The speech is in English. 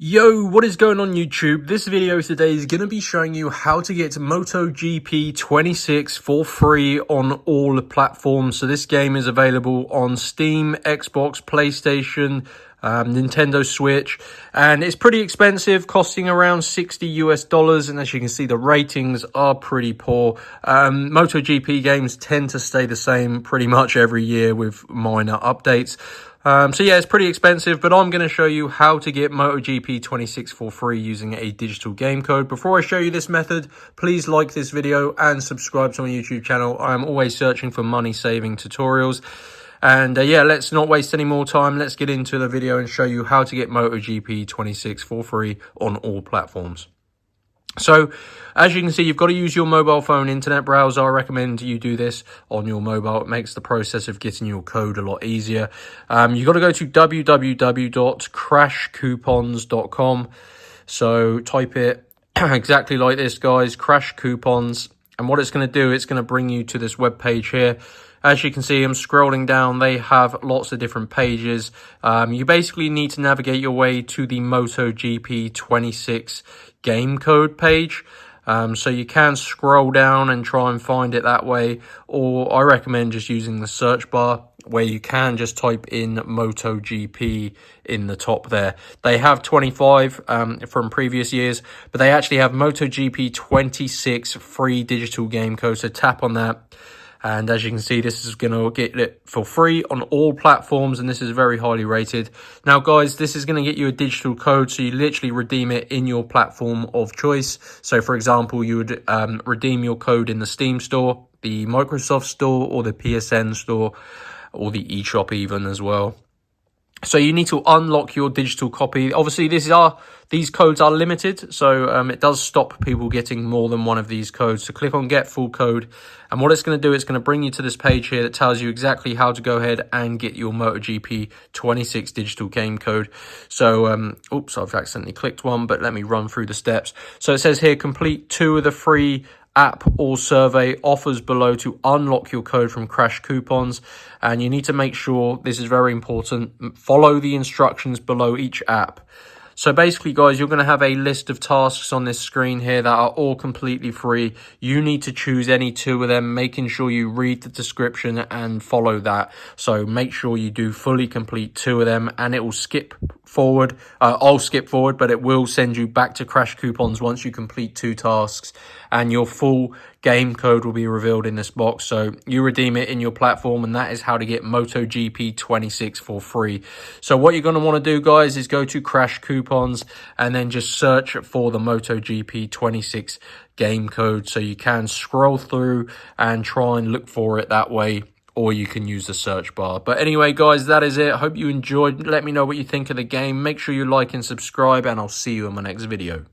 Yo, what is going on YouTube? This video today is going to be showing you how to get MotoGP 26 for free on all platforms. So this game is available on Steam, Xbox, PlayStation, Nintendo Switch, and it's pretty expensive, costing around $60 US. And as you can see, the ratings are pretty poor. MotoGP games tend to stay the same pretty much every year with minor updates. So yeah, it's pretty expensive, but I'm going to show you how to get MotoGP 26 for free using a digital game code. Before I show you this method, please like this video and subscribe to my YouTube channel. I'm always searching for money-saving tutorials. And yeah, let's not waste any more time. Let's get into the video and show you how to get MotoGP 26 for free on all platforms. So, as you can see, you've got to use your mobile phone internet browser. I recommend you do this on your mobile. It makes the process of getting your code a lot easier. You've got to go to www.crashcoupons.com. So, type it exactly like this, guys, Crash Coupons. And what it's going to do, it's going to bring you to this web page here. As you can see, I'm scrolling down. They have lots of different pages. You basically need to navigate your way to the MotoGP 26 game code page. So you can scroll down and try and find it that way. Or I recommend just using the search bar where you can just type in MotoGP in the top there. They have 25 from previous years, but they actually have MotoGP 26 free digital game code. So tap on that. And as you can see, this is going to get it for free on all platforms, and this is very highly rated. Now, guys, this is going to get you a digital code, so you literally redeem it in your platform of choice. So, for example, you would redeem your code in the Steam store, the Microsoft store, or the PSN store, or the eShop even as well. So you need to unlock your digital copy. Obviously, these codes are limited, so it does stop people getting more than one of these codes. So click on Get Full Code, and what it's going to do, it's going to bring you to this page here that tells you exactly how to go ahead and get your MotoGP 26 digital game code. So, oops, I've accidentally clicked one, but let me run through the steps. So it says here, complete 2 of the free app or survey offers below to unlock your code from Crash Coupons, and you need to make sure, this is very important, follow the instructions below each app. So basically, guys, you're going to have a list of tasks on this screen here that are all completely free. You need to choose any 2 of them, making sure you read the description and follow that. So make sure you do fully complete 2 of them, and it will skip forward. I'll skip forward, but it will send you back to Crash Coupons once you complete 2 tasks, and your full game code will be revealed in this box. So you redeem it in your platform, and that is how to get MotoGP 26 for free. So what you're going to want to do, guys, is go to Crash Coupons and then just search for the MotoGP 26 game code. So you can scroll through and try and look for it that way, or you can use the search bar. But anyway, guys, that is it. Hope you enjoyed. Let me know what you think of the game. Make sure you like and subscribe, and I'll see you in my next video.